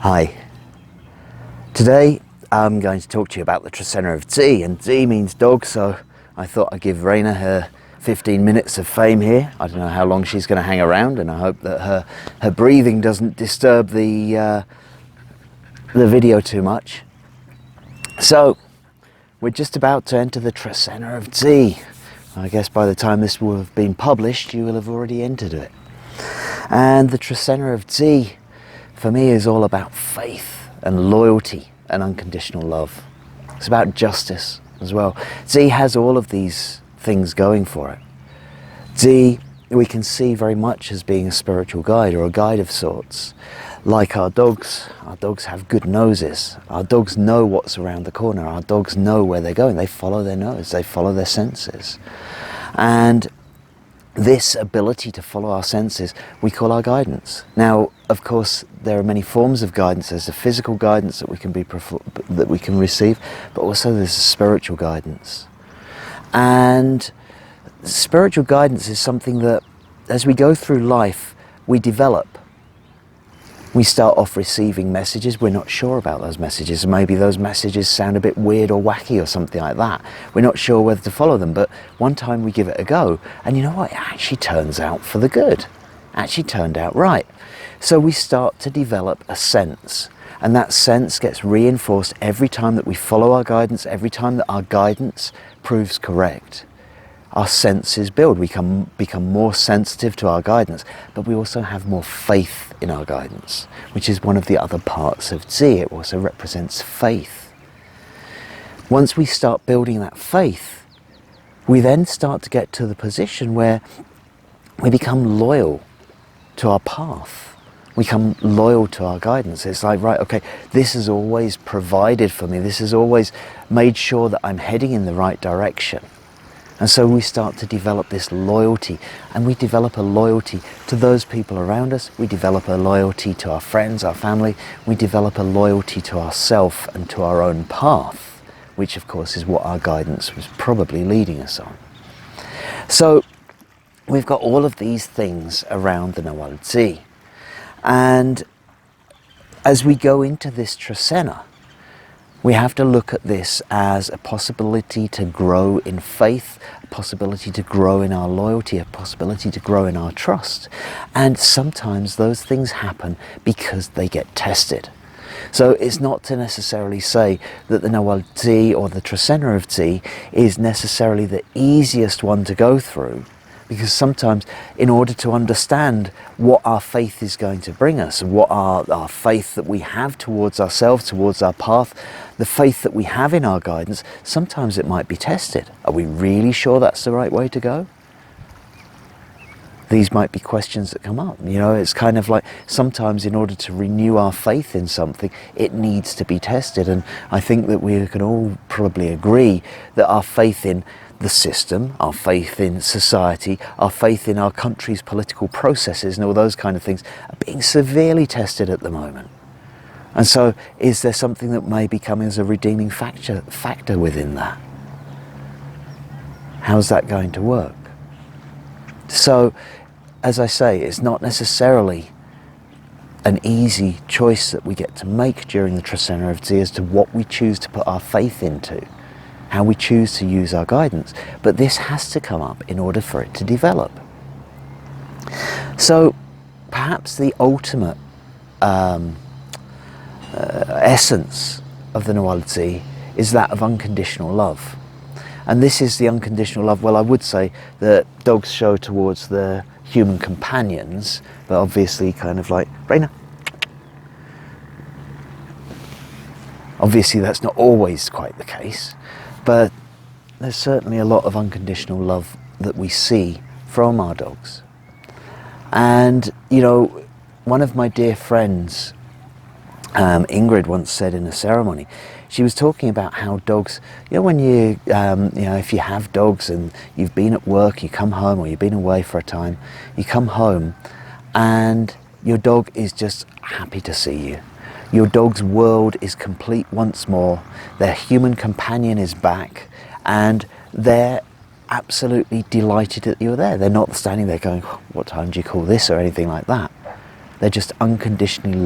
Hi. Today I'm going to talk to you about the Trecena of Tz'i, and Tz'i means dog, so I thought I'd give Raina her 15 minutes of fame here. I don't know how long she's going to hang around, and I hope that her breathing doesn't disturb the video too much. So we're just about to enter the Trecena of Tz'i. I guess by the time this will have been published, you will have already entered it. And the Trecena of Tz'i, for me, is all about faith and loyalty and unconditional love. It's about justice as well. Tz'i has all of these things going for it. Tz'i, we can see very much as being a spiritual guide, or a guide of sorts. Like our dogs have good noses. Our dogs know what's around the corner. Our dogs know where they're going. They follow their nose, they follow their senses. And this ability to follow our senses, we call our guidance. Now, of course, there are many forms of guidance. There's the physical guidance that we can receive, but also there's the spiritual guidance. And spiritual guidance is something that, as we go through life, we develop. We start off receiving messages. We're not sure about those messages. Maybe those messages sound a bit weird or wacky or something like that. We're not sure whether to follow them, but one time we give it a go, and you know what? It actually turns out for the good. Actually turned out right. So we start to develop a sense, and that sense gets reinforced every time that we follow our guidance, every time that our guidance proves correct. Our senses build. We become more sensitive to our guidance, but we also have more faith in our guidance, which is one of the other parts of Tz'i. It also represents faith. Once we start building that faith, we then start to get to the position where we become loyal to our path. We become loyal to our guidance. It's like, right, okay, this has always provided for me. This has always made sure that I'm heading in the right direction. And so we start to develop this loyalty, and we develop a loyalty to those people around us. We develop a loyalty to our friends, our family. We develop a loyalty to ourselves and to our own path, which of course is what our guidance was probably leading us on. So we've got all of these things around the renewal Tz'i. And as we go into this Trecena, we have to look at this as a possibility to grow in faith, a possibility to grow in our loyalty, a possibility to grow in our trust. And sometimes those things happen because they get tested. So it's not to necessarily say that the renewal Tz'i or the Trecena of Tz'i is necessarily the easiest one to go through, because sometimes in order to understand what our faith is going to bring us, and what our faith that we have towards ourselves, towards our path, the faith that we have in our guidance, sometimes it might be tested. Are we really sure that's the right way to go? These might be questions that come up. You know, it's kind of like sometimes in order to renew our faith in something, it needs to be tested. And I think that we can all probably agree that our faith in the system, our faith in society, our faith in our country's political processes and all those kind of things are being severely tested at the moment. And so is there something that may be coming as a redeeming factor within that? How's that going to work? So, as I say, it's not necessarily an easy choice that we get to make during the Trecena of Tz'i as to what we choose to put our faith into, how we choose to use our guidance. But this has to come up in order for it to develop. So perhaps the ultimate essence of the renewal Tz'i is that of unconditional love. And this is the unconditional love, well, I would say that dogs show towards their human companions, but obviously kind of like, Raina. Obviously that's not always quite the case, but there's certainly a lot of unconditional love that we see from our dogs. And, you know, one of my dear friends, Ingrid, once said in a ceremony, she was talking about how dogs, you know, when you know, if you have dogs and you've been at work, you come home, or you've been away for a time, you come home and your dog is just happy to see you. Your dog's world is complete once more. Their human companion is back, and they're absolutely delighted that you're there. They're not standing there going, what time do you call this, or anything like that. They're just unconditionally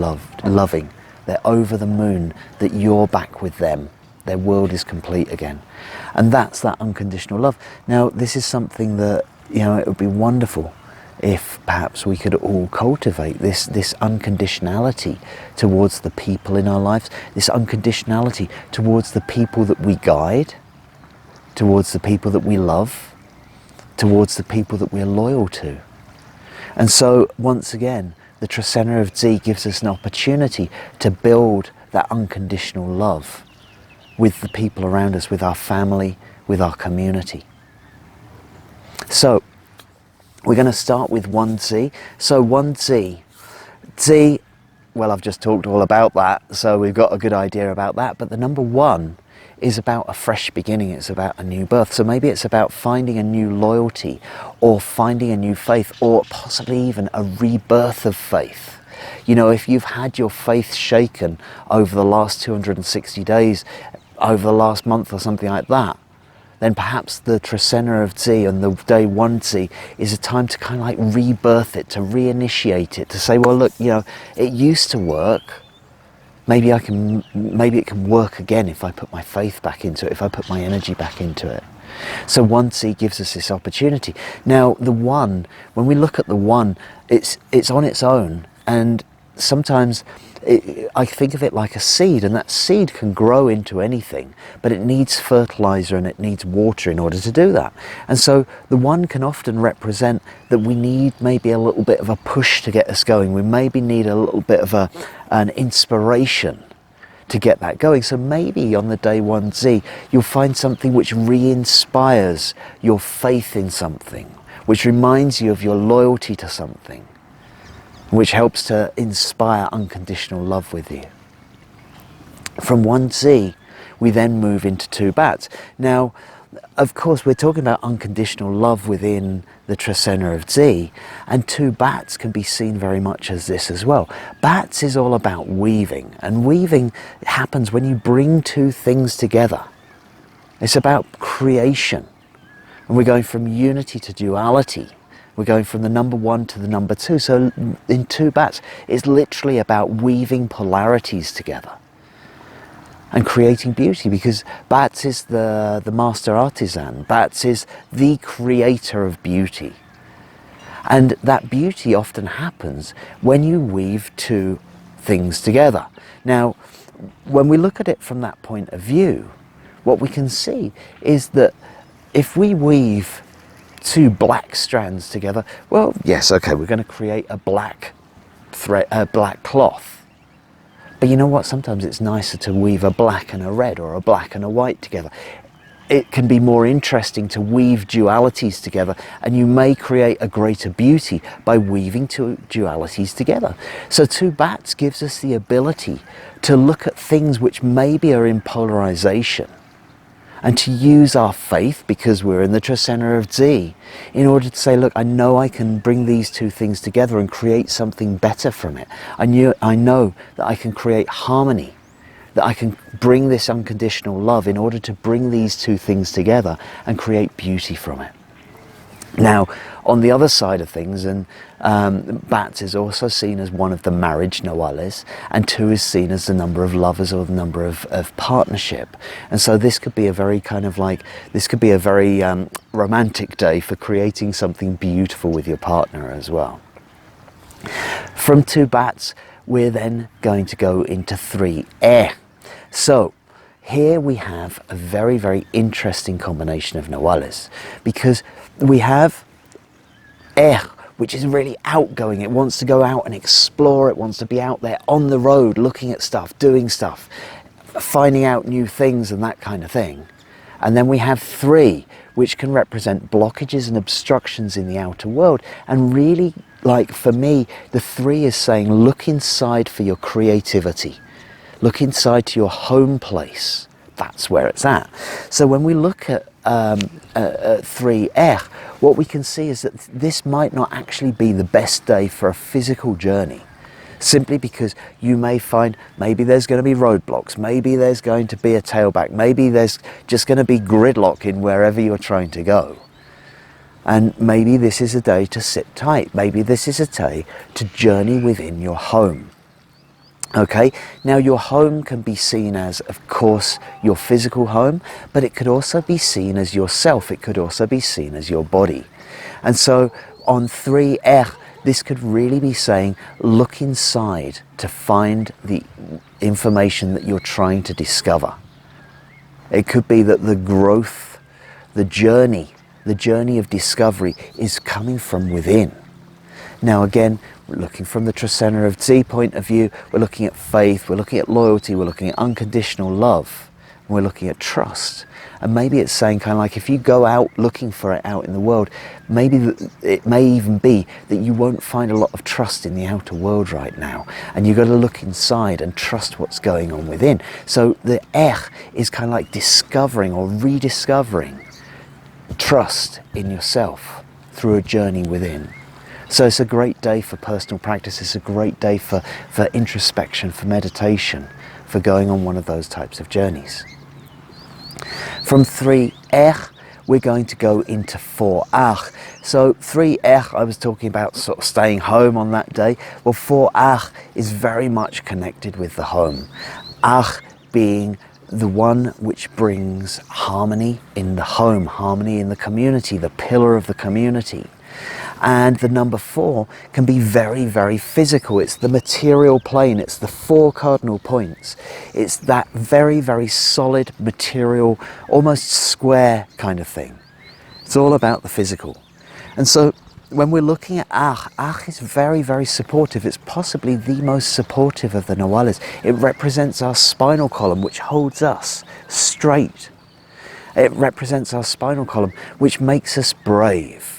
loving They're over the moon that you're back with them. Their world is complete again. And that's that unconditional love. Now, this is something that, it would be wonderful if perhaps we could all cultivate this unconditionality towards the people in our lives, this unconditionality towards the people that we guide, towards the people that we love, towards the people that we're loyal to. And so, once again, the Trecena of Tz'i gives us an opportunity to build that unconditional love with the people around us, with our family, with our community. So, we're going to start with 1 Tz'i. So 1 Tz'i. Tz'i, well, I've just talked all about that, so we've got a good idea about that. But the number 1 is about a fresh beginning. It's about a new birth. So maybe it's about finding a new loyalty, or finding a new faith, or possibly even a rebirth of faith. If you've had your faith shaken over the last 260 days, over the last month or something like that, then perhaps the Trecena of Tz'i and the day 1 Tz'i is a time to kind of like rebirth it, to reinitiate it, to say, well, look, it used to work. Maybe it can work again if I put my faith back into it, if I put my energy back into it. So 1 Tz'i gives us this opportunity. Now, the 1, when we look at the 1, it's on its own, and sometimes I think of it like a seed, and that seed can grow into anything, but it needs fertilizer and it needs water in order to do that. And so the 1 can often represent that we need maybe a little bit of a push to get us going. We maybe need a little bit of an inspiration to get that going. So maybe on the day 1 Tz'i, you'll find something which re-inspires your faith in something, which reminds you of your loyalty to something, which helps to inspire unconditional love with you. From 1 Tz'i, we then move into 2 Bats. Now, of course, we're talking about unconditional love within the Trecena of Tz'i, and 2 Bats can be seen very much as this as well. Bats is all about weaving, and weaving happens when you bring 2 things together. It's about creation, and we're going from unity to duality. We're going from the number 1 to the number 2. So in 2 Bats, it's literally about weaving polarities together and creating beauty, because Bats is the master artisan. Bats is the creator of beauty. And that beauty often happens when you weave 2 things together. Now, when we look at it from that point of view, what we can see is that if we weave 2 black strands together, well, yes, okay, we're going to create a black thread, a black cloth. But you know what? Sometimes it's nicer to weave a black and a red, or a black and a white together. It can be more interesting to weave dualities together, and you may create a greater beauty by weaving 2 dualities together. So 2 Bats gives us the ability to look at things which maybe are in polarization, and to use our faith, because we're in the Trecena of Tz'i, in order to say, look, I know I can bring these 2 things together and create something better from it. I know that I can create harmony, that I can bring this unconditional love in order to bring these 2 things together and create beauty from it. Now, on the other side of things, and Bats is also seen as one of the marriage noales, and 2 is seen as the number of lovers, or the number of partnership. And so this could be a very romantic day for creating something beautiful with your partner as well. From 2 Bats, we're then going to go into 3 Air. So here we have a very, very interesting combination of noales, because we have Air, which is really outgoing. It wants to go out and explore. It wants to be out there on the road, looking at stuff, doing stuff, finding out new things and that kind of thing. And then we have 3, which can represent blockages and obstructions in the outer world. And really, like for me, the 3 is saying, look inside for your creativity. Look inside to your home place. That's where it's at. So when we look at 3 Air, what we can see is that this might not actually be the best day for a physical journey, simply because you may find maybe there's going to be roadblocks, maybe there's going to be a tailback, maybe there's just going to be gridlock in wherever you're trying to go. And maybe this is a day to sit tight. Maybe this is a day to journey within your home. Okay, now your home can be seen as, of course, your physical home, but it could also be seen as yourself. It could also be seen as your body. And so on 3R, this could really be saying, look inside to find the information that you're trying to discover. It could be that the growth, the journey of discovery is coming from within. Now again, we're looking from the Trecena of Tz'i point of view, we're looking at faith, we're looking at loyalty, we're looking at unconditional love, and we're looking at trust. And maybe it's saying kind of like, if you go out looking for it out in the world, maybe it may even be that you won't find a lot of trust in the outer world right now. And you've got to look inside and trust what's going on within. So the is kind of like discovering or rediscovering trust in yourself through a journey within. So it's a great day for personal practice. It's a great day for introspection, for meditation, for going on one of those types of journeys. From 3R, we're going to go into 4R. So 3R, I was talking about sort of staying home on that day. Well, 4R is very much connected with the home. R being the one which brings harmony in the home, harmony in the community, the pillar of the community. And the number 4 can be very, very physical. It's the material plane. It's the 4 cardinal points. It's that very, very solid material, almost square kind of thing. It's all about the physical. And so when we're looking at Ach is very, very supportive. It's possibly the most supportive of the Nawalis. It represents our spinal column, which holds us straight. It represents our spinal column, which makes us brave.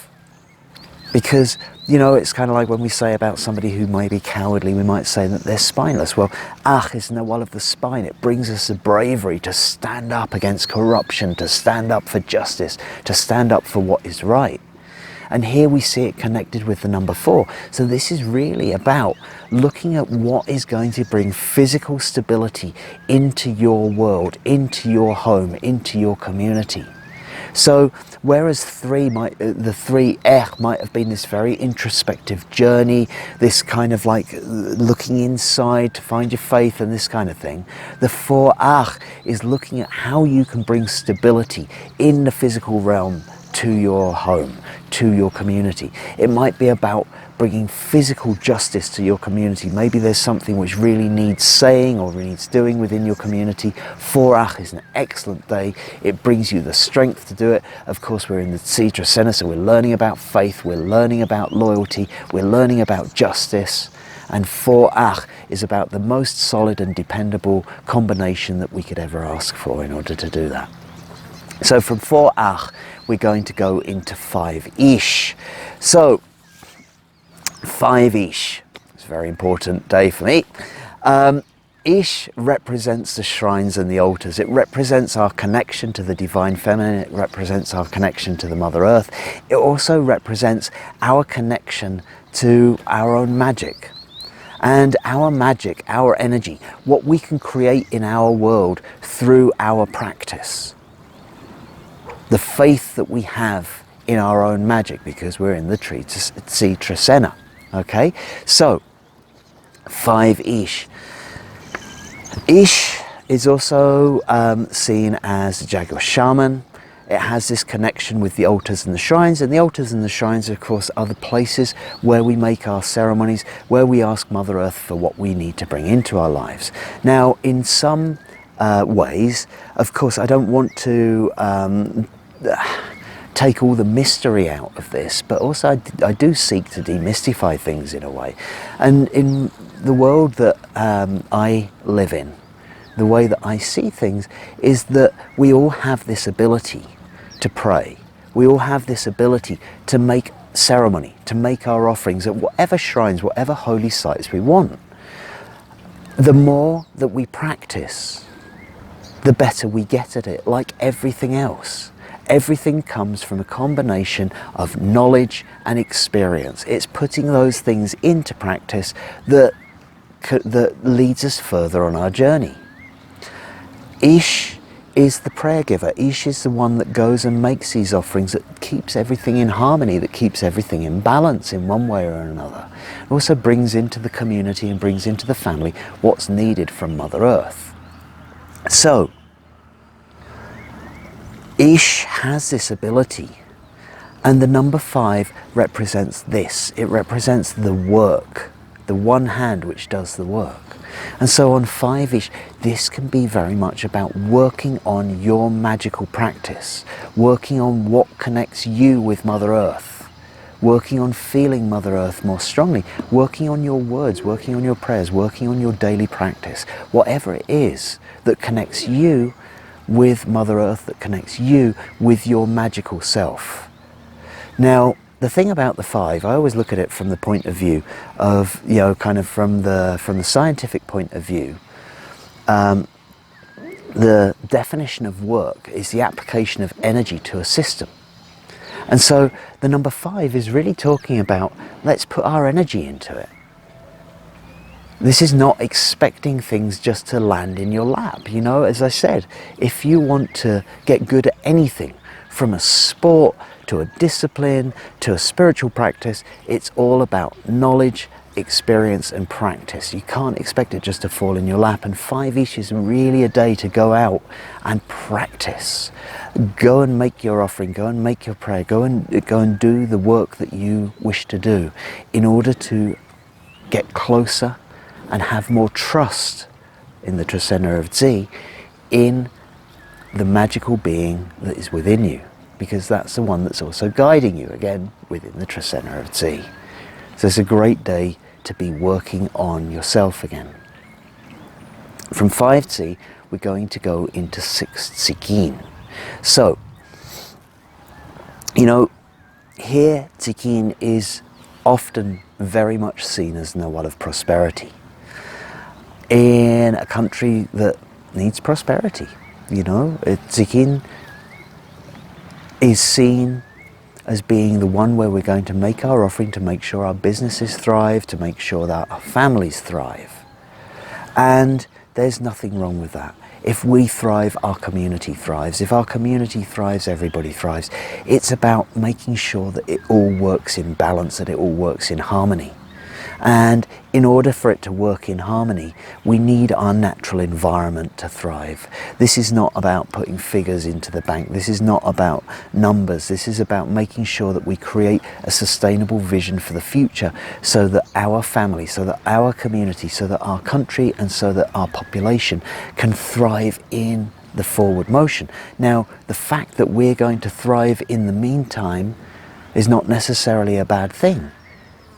Because, you know, it's kind of like when we say about somebody who may be cowardly, we might say that they're spineless. Well, Ach is Nawal of the spine. It brings us the bravery to stand up against corruption, to stand up for justice, to stand up for what is right. And here we see it connected with the number 4. So this is really about looking at what is going to bring physical stability into your world, into your home, into your community. So whereas the 3R might have been this very introspective journey, this kind of like looking inside to find your faith and this kind of thing, the 4R is looking at how you can bring stability in the physical realm to your home, to your community. It might be about bringing physical justice to your community. Maybe there's something which really needs saying or needs doing within your community. 4R is an excellent day. It brings you the strength to do it. Of course, we're in the Tz'i Trecena, so we're learning about faith, we're learning about loyalty, we're learning about justice. And 4R is about the most solid and dependable combination that we could ever ask for in order to do that. So from 4R, we're going to go into 5-ish. So 5-ish, it's a very important day for me. Ish represents the shrines and the altars. It represents our connection to the divine feminine. It represents our connection to the Mother Earth. It also represents our connection to our own magic. And our magic, our energy, what we can create in our world through our practice. The faith that we have in our own magic, because we're in the Tz'i Trecena. Okay, so 5-ish. Ish is also seen as a Jaguar shaman. It has this connection with the altars and the shrines, and the altars and the shrines, of course, are the places where we make our ceremonies, where we ask Mother Earth for what we need to bring into our lives. Now, in some ways, of course, I don't want to take all the mystery out of this, but also I do seek to demystify things in a way. And in the world that I live in, the way that I see things is that we all have this ability to pray. We all have this ability to make ceremony, to make our offerings at whatever shrines, whatever holy sites we want. The more that we practice, the better we get at it, like everything else. Everything comes from a combination of knowledge and experience. It's putting those things into practice that leads us further on our journey. Ish is the prayer giver. Ish is the one that goes and makes these offerings, that keeps everything in harmony, that keeps everything in balance in one way or another. It also brings into the community and brings into the family what's needed from Mother Earth. So, Ish has this ability, and the number 5 represents this. It represents the work, the one hand which does the work. And so on 5-ish, this can be very much about working on your magical practice, working on what connects you with Mother Earth, working on feeling Mother Earth more strongly, working on your words, working on your prayers, working on your daily practice, whatever it is that connects you with Mother Earth, that connects you with your magical self. Now, the thing about the 5, I always look at it from the point of view of, kind of from the scientific point of view. The definition of work is the application of energy to a system. And so the number 5 is really talking about, let's put our energy into it. This is not expecting things just to land in your lap. As I said, if you want to get good at anything, from a sport to a discipline to a spiritual practice, it's all about knowledge, experience and practice. You can't expect it just to fall in your lap, and 5-ish is really a day to go out and practice. Go and make your offering, go and make your prayer, go and do the work that you wish to do in order to get closer and have more trust in the Trecena of Tz'i, in the magical being that is within you, because that's the one that's also guiding you, again, within the Trecena of Tz'i. So it's a great day to be working on yourself again. From 5 Tz'i, we're going to go into 6 Tz'ikin. So, here Tz'ikin is often very much seen as the Nawal of prosperity. In a country that needs prosperity, Tz'ikin is seen as being the one where we're going to make our offering to make sure our businesses thrive, to make sure that our families thrive. And there's nothing wrong with that. If we thrive, our community thrives. If our community thrives, everybody thrives. It's about making sure that it all works in balance, that it all works in harmony. And in order for it to work in harmony, we need our natural environment to thrive. This is not about putting figures into the bank. This is not about numbers. This is about making sure that we create a sustainable vision for the future, so that our family, so that our community, so that our country, and so that our population can thrive in the forward motion. Now, the fact that we're going to thrive in the meantime is not necessarily a bad thing.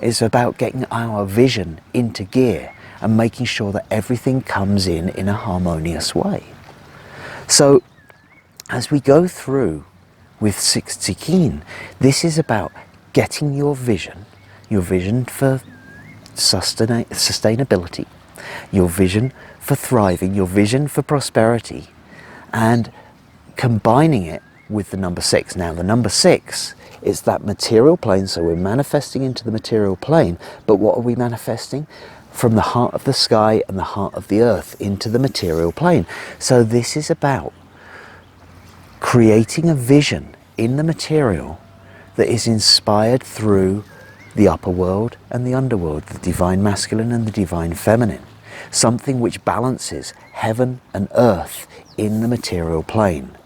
It's about getting our vision into gear and making sure that everything comes in a harmonious way. So, as we go through with 6 Tz'ikin, this is about getting your vision for sustainability, your vision for thriving, your vision for prosperity, and combining it with the number 6. Now, the number 6 is that material plane, so we're manifesting into the material plane, but what are we manifesting? From the heart of the sky and the heart of the earth into the material plane. So this is about creating a vision in the material that is inspired through the upper world and the underworld, the divine masculine and the divine feminine. Something which balances heaven and earth in the material plane.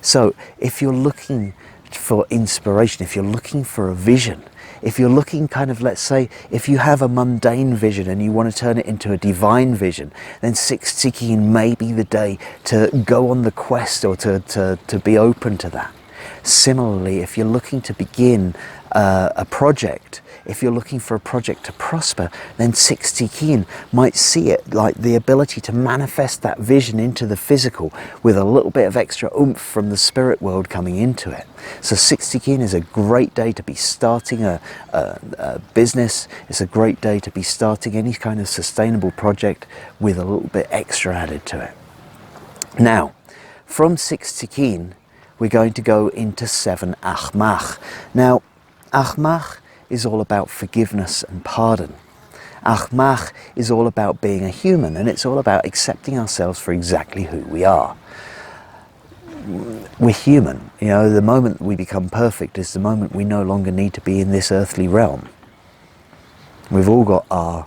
So if you're looking for inspiration, if you're looking for a vision, if you're looking let's say, if you have a mundane vision and you want to turn it into a divine vision, then 6 Tz'ikin may be the day to go on the quest, or to be open to that. Similarly, if you're looking to begin a project, if you're looking for a project to prosper, then 6 Tz'ikin might see it like the ability to manifest that vision into the physical with a little bit of extra oomph from the spirit world coming into it. So 6 Tz'ikin is a great day to be starting a business. It's a great day to be starting any kind of sustainable project with a little bit extra added to it. Now, from 6 Tz'ikin, we're going to go into 7 Achmach. Now, Achmach is all about forgiveness and pardon. Achmach is all about being a human, and it's all about accepting ourselves for exactly who we are. we're human. You know, the moment we become perfect is the moment we no longer need to be in this earthly realm. We've all got our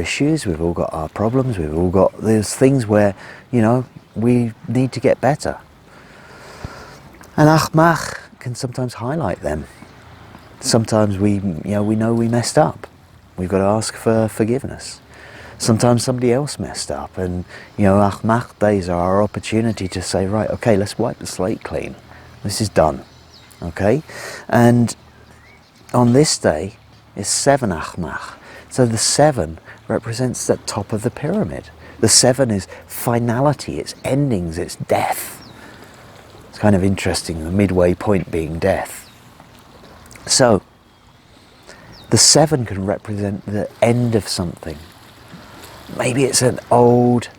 issues, we've all got our problems, we've all got, there's things where, you know, we need to get better. And Achmach can sometimes highlight them. Sometimes we know we messed up. We've got to ask for forgiveness. Sometimes somebody else messed up, and you know, Achmach days are our opportunity to say, right, okay, let's wipe the slate clean. This is done, okay? And on this day is 7 Achmach. So the 7 represents the top of the pyramid. The 7 is finality, it's endings, it's death. It's kind of interesting, the midway point being death. So the 7 can represent the end of something. Maybe it's an old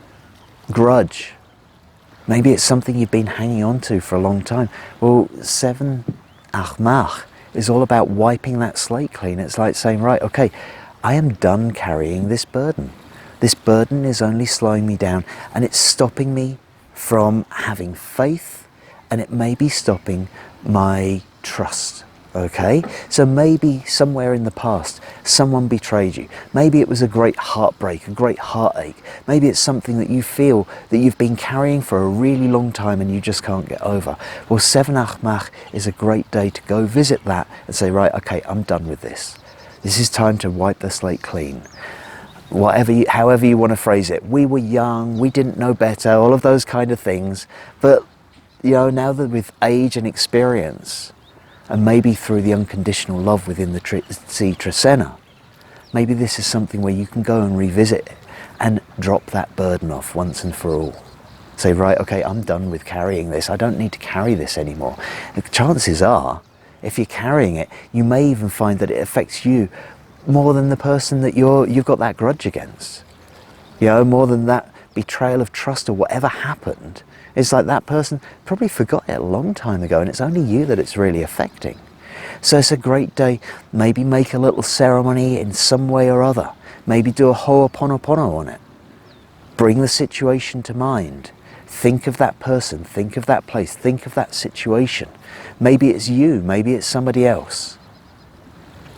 grudge. Maybe it's something you've been hanging on to for a long time. Well, 7 Achmach is all about wiping that slate clean. It's like saying, right, okay, I am done carrying this burden. This burden is only slowing me down, and it's stopping me from having faith, and it may be stopping my trust. Okay, so maybe somewhere in the past someone betrayed you. Maybe it was a great heartbreak, a great heartache. Maybe it's something that you feel that you've been carrying for a really long time and you just can't get over. Well, 7 Achmach is a great day to go visit that and say, right, okay, I'm done with this. This is time to wipe the slate clean. However you want to phrase it. We were young, we didn't know better, all of those kind of things. But you know, now that with age and experience, and maybe through the unconditional love within the Tz'i Trecena, maybe this is something where you can go and revisit it and drop that burden off once and for all. Say, right, okay, I'm done with carrying this. I don't need to carry this anymore. The chances are, if you're carrying it, you may even find that it affects you more than the person that you've got that grudge against. You know, more than that betrayal of trust or whatever happened. It's like that person probably forgot it a long time ago, and it's only you that it's really affecting. So it's a great day. Maybe make a little ceremony in some way or other. Maybe do a ho'oponopono on it. Bring the situation to mind. Think of that person, think of that place, think of that situation. Maybe it's you, maybe it's somebody else.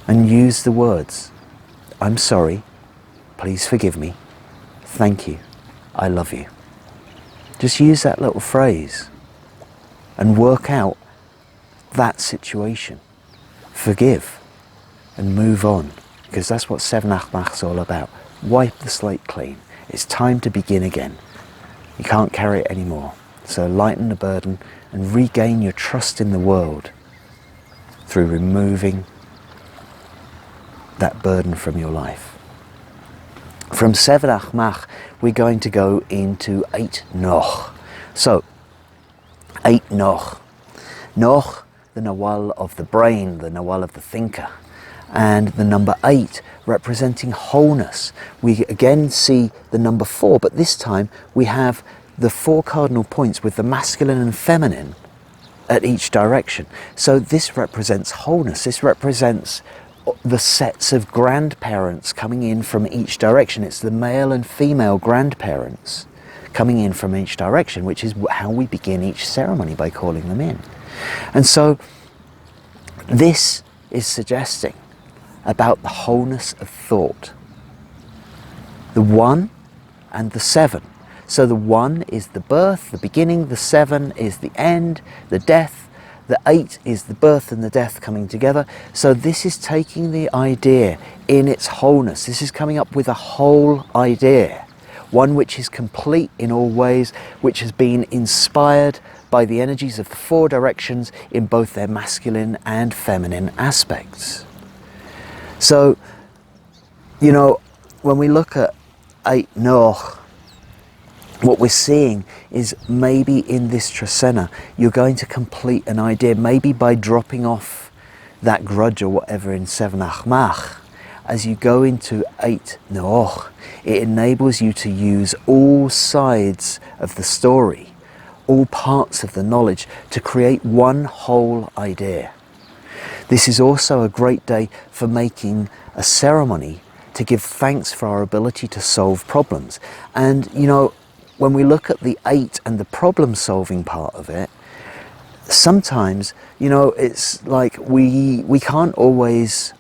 And use the words, I'm sorry, please forgive me, thank you, I love you. Just use that little phrase and work out that situation. Forgive and move on, because that's what 7 Achmach is all about. Wipe the slate clean. It's time to begin again. You can't carry it anymore. So lighten the burden and regain your trust in the world through removing that burden from your life. From 7 Achmach, we're going to go into 8 Noch. So, 8 Noch. Noch, the Nawal of the brain, the Nawal of the thinker. And the number 8 representing wholeness. We again see the number 4, but this time we have the 4 cardinal points with the masculine and feminine at each direction. So this represents wholeness. This represents the sets of grandparents coming in from each direction. It's the male and female grandparents coming in from each direction, which is how we begin each ceremony, by calling them in. And so this is suggesting about the wholeness of thought. The 1 and the 7. So the 1 is the birth, the beginning, the 7 is the end, the death, the 8 is the birth and the death coming together. So this is taking the idea in its wholeness. This is coming up with a whole idea, one which is complete in all ways, which has been inspired by the energies of the 4 directions in both their masculine and feminine aspects. So, you know, when we look at 8 Noch, what we're seeing is maybe in this Trecena, you're going to complete an idea, maybe by dropping off that grudge or whatever in 7 Achmach. As you go into 8 Noch, it enables you to use all sides of the story, all parts of the knowledge, to create one whole idea. This is also a great day for making a ceremony to give thanks for our ability to solve problems. And, you know, when we look at the 8 and the problem solving part of it, sometimes, you know, it's like we can't always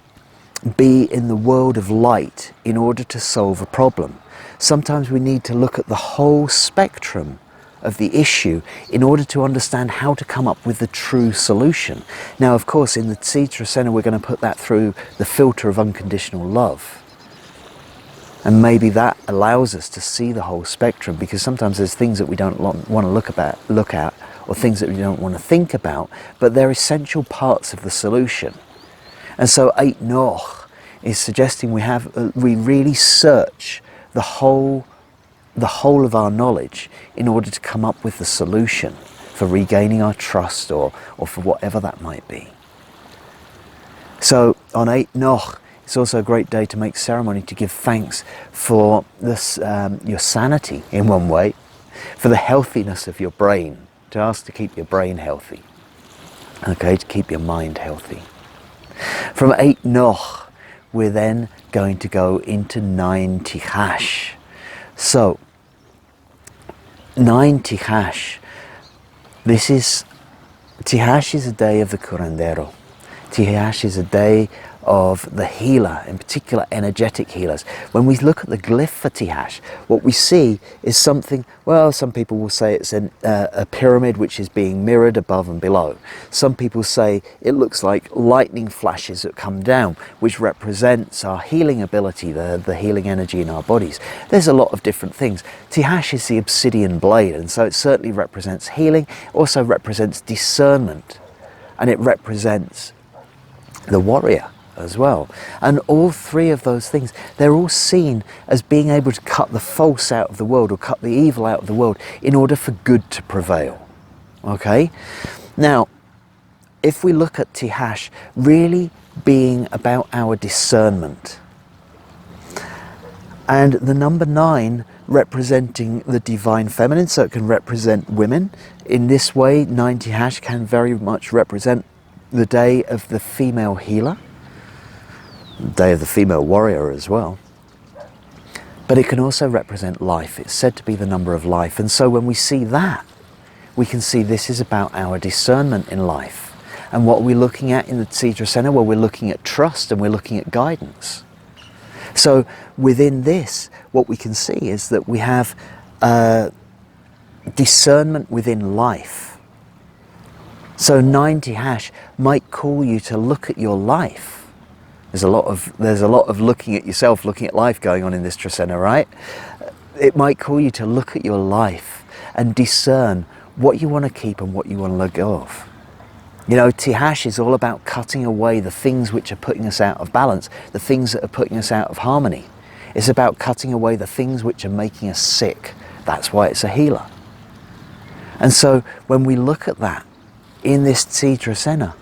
be in the world of light in order to solve a problem. Sometimes we need to look at the whole spectrum of the issue in order to understand how to come up with the true solution. Now, of course, in the Tz'i Trecena, we're going to put that through the filter of unconditional love. And maybe that allows us to see the whole spectrum, because sometimes there's things that we don't want to look at, or things that we don't want to think about, but they're essential parts of the solution. And so 8 Noch is suggesting we really search the whole of our knowledge in order to come up with the solution for regaining our trust, or for whatever that might be. So on 8 Noch, it's also a great day to make ceremony, to give thanks for this, your sanity in one way, for the healthiness of your brain, to ask to keep your brain healthy, okay, to keep your mind healthy. From 8 Noch, we're then going to go into 9 Tichash. So, 9 Tichash, Tichash is a day of the curandero. Tichash is a day of the healer, in particular energetic healers. When we look at the glyph for Tichash, what we see is something, well, some people will say it's a pyramid which is being mirrored above and below. Some people say it looks like lightning flashes that come down, which represents our healing ability, the healing energy in our bodies. There's a lot of different things. Tichash is the obsidian blade, and so it certainly represents healing, also represents discernment, and it represents the warrior as well. And all three of those things, they're all seen as being able to cut the false out of the world, or cut the evil out of the world, in order for good to prevail. Okay? Now, if we look at Tichash really being about our discernment, and the number 9 representing the divine feminine, so it can represent women. In this way, 9 Tichash can very much represent the day of the female healer, the day of the female warrior as well. But it can also represent life. It's said to be the number of life. And so when we see that, we can see this is about our discernment in life. And what we're looking at in the Tz'i Trecena, well, we're looking at trust and we're looking at guidance. So within this, what we can see is that we have discernment within life. So 9 Tichash might call you to look at your life. There's a lot of looking at yourself, looking at life going on in this Trecena, right? It might call you to look at your life and discern what you want to keep and what you want to let go of. You know, Tichash is all about cutting away the things which are putting us out of balance, the things that are putting us out of harmony. It's about cutting away the things which are making us sick. That's why it's a healer. And so when we look at that in this Tz'i Trecena,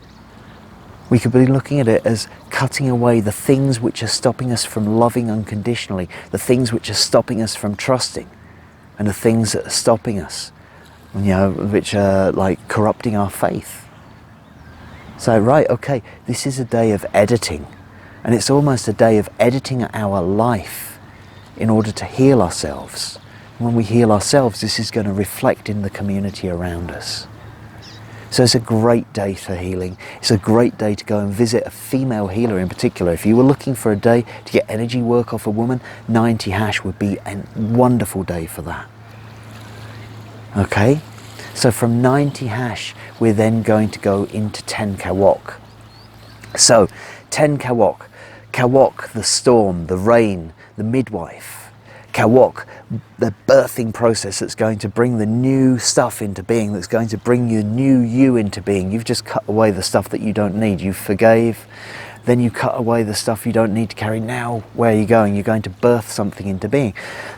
we could be looking at it as cutting away the things which are stopping us from loving unconditionally, the things which are stopping us from trusting, and the things that are stopping us, you know, which are like corrupting our faith. So, right, okay, this is a day of editing, and it's almost a day of editing our life in order to heal ourselves. And when we heal ourselves, this is going to reflect in the community around us. So it's a great day for healing. It's a great day to go and visit a female healer in particular. If you were looking for a day to get energy work off a woman, 9 Tichash would be a wonderful day for that. Okay? So from 9 Tichash, we're then going to go into 10 Kawok. So 10 Kawok. Kawok, the storm, the rain, the midwife. Kawok, the birthing process that's going to bring the new stuff into being, that's going to bring your new you into being. You've just cut away the stuff that you don't need. You forgave, then you cut away the stuff you don't need to carry. Now, where are you going? You're going to birth something into being.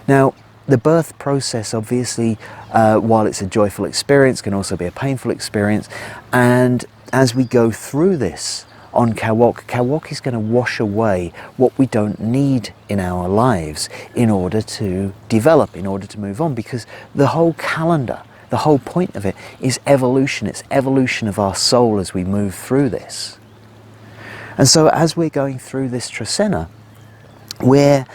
Now, the birth process, obviously, while it's a joyful experience, can also be a painful experience. And as we go through this, on Kawok, Kawok is going to wash away what we don't need in our lives in order to develop, in order to move on, because the whole calendar, the whole point of it is evolution. It's evolution of our soul as we move through this. And so as we're going through this Trecena, we're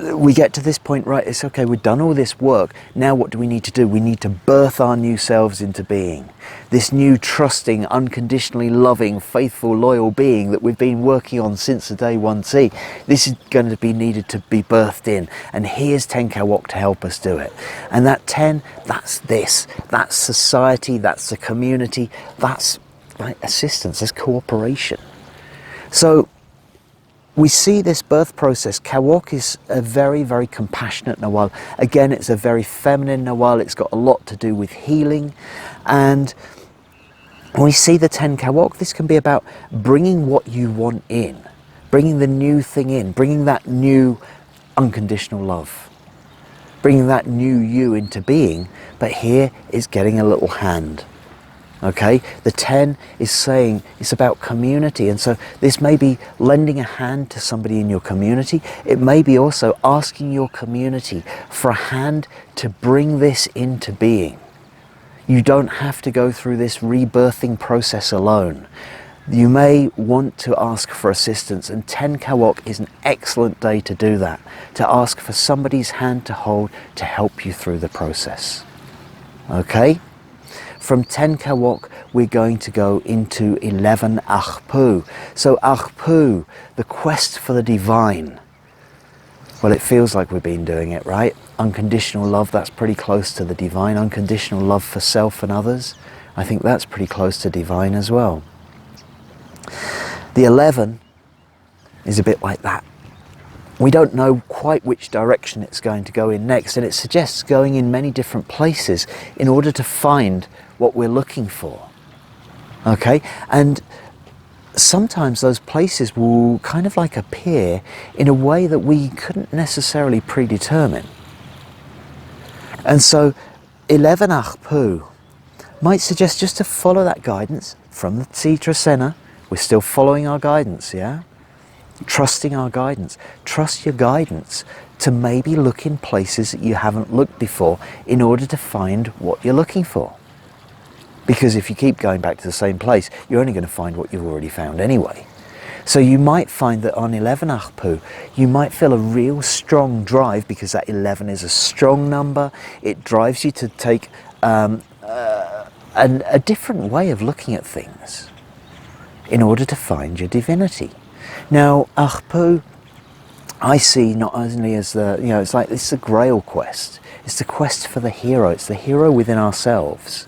we get to this point, right, it's okay, we've done all this work, now what do we need to do? We need to birth our new selves into being. This new trusting, unconditionally loving, faithful, loyal being that we've been working on since the day 1Tzi. This is going to be needed to be birthed in, and here's 10 Kawok to help us do it. And that 10, that's this, that's society, that's the community, that's like assistance, that's cooperation. So we see this birth process. Kawok is a very, very compassionate Nawal. Again, it's a very feminine Nawal. It's got a lot to do with healing. And when we see the 10 Kawok, this can be about bringing what you want in, bringing the new thing in, bringing that new unconditional love, bringing that new you into being. But here is getting a little hand. Okay, the 10 is saying it's about community, and so this may be lending a hand to somebody in your community. It may be also asking your community for a hand to bring this into being. You don't have to go through this rebirthing process alone. You may want to ask for assistance, and 10 Kawok is an excellent day to do that, to ask for somebody's hand to hold to help you through the process. Okay? From 10 Kawok, we're going to go into 11 Achpu. So Achpu, the quest for the divine. Well, it feels like we've been doing it, right? Unconditional love, that's pretty close to the divine. Unconditional love for self and others, I think that's pretty close to divine as well. The 11 is a bit like that. We don't know quite which direction it's going to go in next, and it suggests going in many different places in order to find what we're looking for. Okay, and sometimes those places will kind of like appear in a way that we couldn't necessarily predetermine. And so 11 Achpu might suggest just to follow that guidance from the Tz'i Trecena. We're still following our guidance, yeah? Trusting our guidance. Trust your guidance to maybe look in places that you haven't looked before in order to find what you're looking for. Because if you keep going back to the same place, you're only going to find what you've already found anyway. So you might find that on 11 Achpu, you might feel a real strong drive, because that 11 is a strong number. It drives you to take a different way of looking at things in order to find your divinity. Now, Achpu, I see not only as the, it's like it's a grail quest. It's the quest for the hero. It's the hero within ourselves.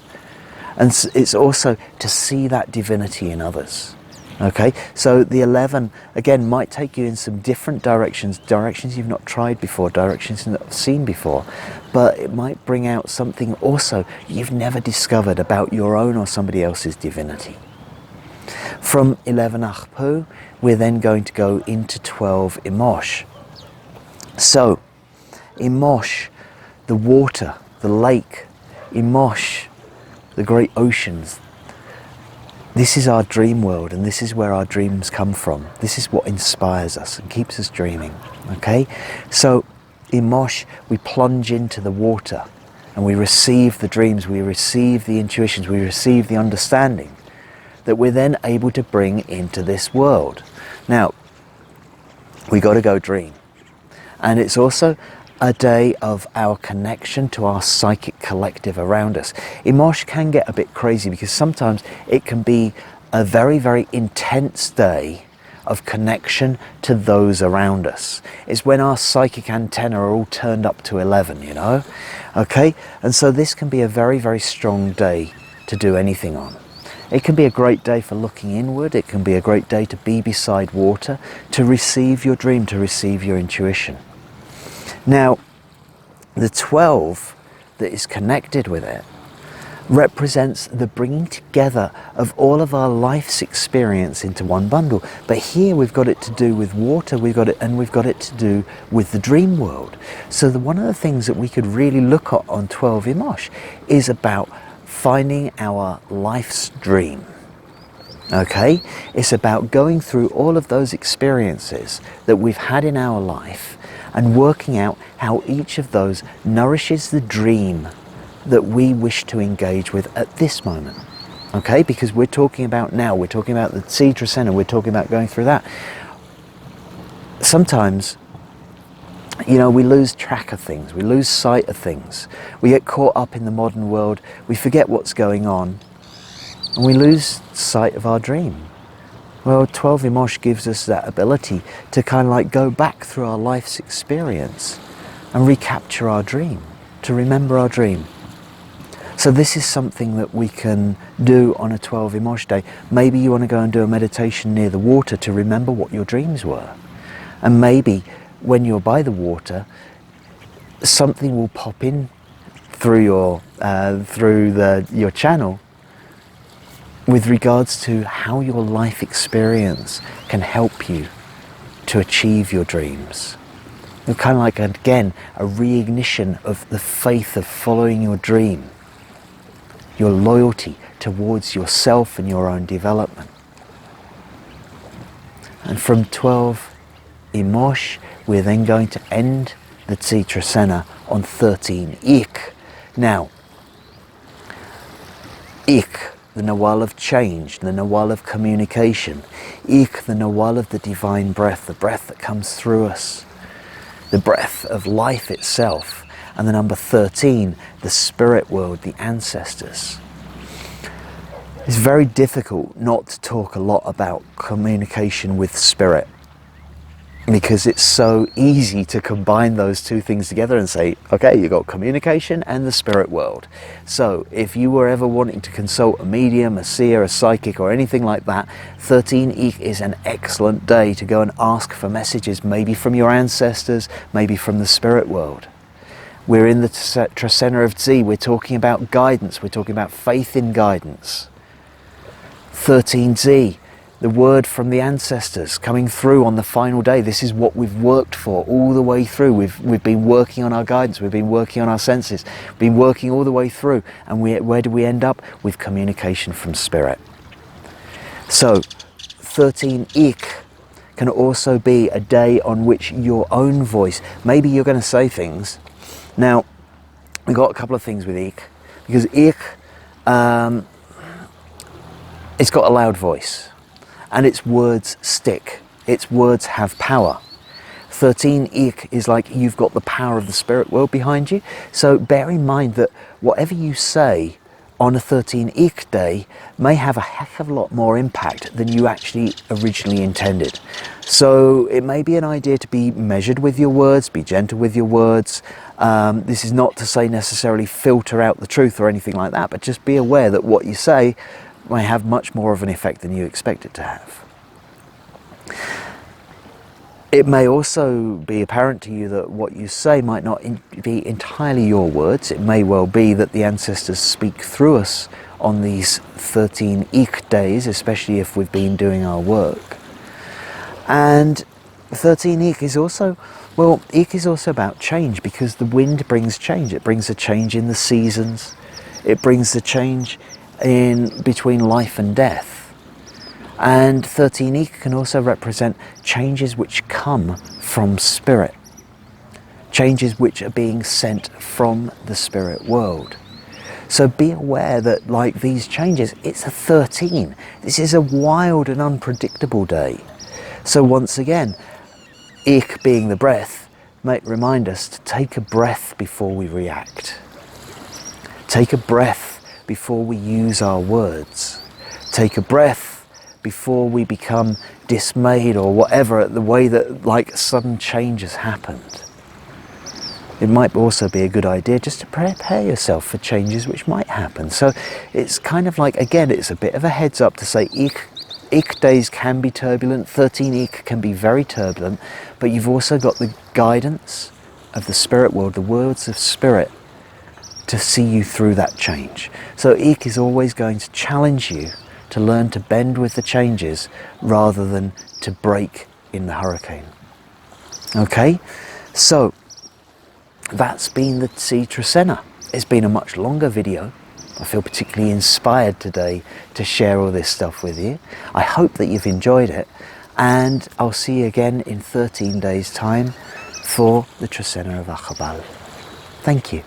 And it's also to see that divinity in others. Okay, so the 11, again, might take you in some different directions, directions you've not tried before, directions you've not seen before, but it might bring out something also you've never discovered about your own or somebody else's divinity. From 11 Achpu, we're then going to go into 12 Imosh. So, Imosh, the water, the lake, Imosh, the great oceans. This is our dream world, and this is where our dreams come from. This is what inspires us and keeps us dreaming. Okay? So, Imosh, we plunge into the water and we receive the dreams, we receive the intuitions, we receive the understanding that we're then able to bring into this world. Now, we got to go dream. And it's also a day of our connection to our psychic collective around us. Imosh can get a bit crazy because sometimes it can be a very, very intense day of connection to those around us. It's when our psychic antennae are all turned up to 11, you know? Okay? And so this can be a very, very strong day to do anything on. It can be a great day for looking inward. It can be a great day to be beside water, to receive your dream, to receive your intuition. Now, the 12 that is connected with it represents the bringing together of all of our life's experience into one bundle. But here we've got it to do with water, we've got it to do with the dream world. So one of the things that we could really look at on 12 Imosh is about finding our life's dream. Okay? It's about going through all of those experiences that we've had in our life and working out how each of those nourishes the dream that we wish to engage with at this moment. Okay? Because we're talking about now, we're talking about the Tz'i Trecena, we're talking about going through that. Sometimes You know, we lose track of things, we lose sight of things. We get caught up in the modern world, we forget what's going on, and we lose sight of our dream. Well, 12 Imosh gives us that ability to kind of like go back through our life's experience and recapture our dream, to remember our dream. So this is something that we can do on a 12 Imosh day. Maybe you want to go and do a meditation near the water to remember what your dreams were. And maybe when you're by the water, something will pop in through your channel with regards to how your life experience can help you to achieve your dreams. It's kind of like, again, a reignition of the faith of following your dream, your loyalty towards yourself and your own development. And from 12 Imosh, we're then going to end the Tz'i Trecena on 13 Ik. Now, Ik, the Nawal of change, the Nawal of communication. Ik, the Nawal of the divine breath, the breath that comes through us, the breath of life itself. And the number 13, the spirit world, the ancestors. It's very difficult not to talk a lot about communication with spirit, because it's so easy to combine those two things together and say, okay, you've got communication and the spirit world. So if you were ever wanting to consult a medium, a seer, a psychic, or anything like that, 13 Ik is an excellent day to go and ask for messages, maybe from your ancestors, maybe from the spirit world. We're in the Trecena of Tz'i, we're talking about guidance, we're talking about faith in guidance. 13 Tz'i, the word from the ancestors coming through on the final day. This is what we've worked for all the way through. We've been working on our guidance, we've been working on our senses, we've been working all the way through. And where do we end up? With communication from spirit. So 13 Ik can also be a day on which your own voice, maybe you're going to say things. Now, we've got a couple of things with Ik, because Ik, it's got a loud voice. And its words stick, its words have power. 13 Ik is like you've got the power of the spirit world behind you. So bear in mind that whatever you say on a 13 Ik day may have a heck of a lot more impact than you actually originally intended. So it may be an idea to be measured with your words, be gentle with your words. This is not to say necessarily filter out the truth or anything like that, but just be aware that what you say may have much more of an effect than you expect it to have. It may also be apparent to you that what you say might not be entirely your words. It may well be that the ancestors speak through us on these 13 Ik days, especially if we've been doing our work. And 13 Ik is also, well, Ik is also about change, because the wind brings change. It brings a change in the seasons. It brings the change in between life and death. And 13 Ik can also represent changes which come from spirit, changes which are being sent from the spirit world. So be aware that, like these changes, it's a 13. This is a wild and unpredictable day. So once again, Ik being the breath might remind us to take a breath before we react. Take a breath before we use our words. Take a breath before we become dismayed or whatever at the way that like sudden change has happened. It might also be a good idea just to prepare yourself for changes which might happen. So it's kind of like, again, it's a bit of a heads up to say Ik days can be turbulent, 13 Ik can be very turbulent, but you've also got the guidance of the spirit world, the words of spirit, to see you through that change. So Ik is always going to challenge you to learn to bend with the changes rather than to break in the hurricane. Okay, so that's been the Tz'i Trecena. It's been a much longer video. I feel particularly inspired today to share all this stuff with you. I hope that you've enjoyed it, and I'll see you again in 13 days' time for the Trecena of Tz'i. Thank you.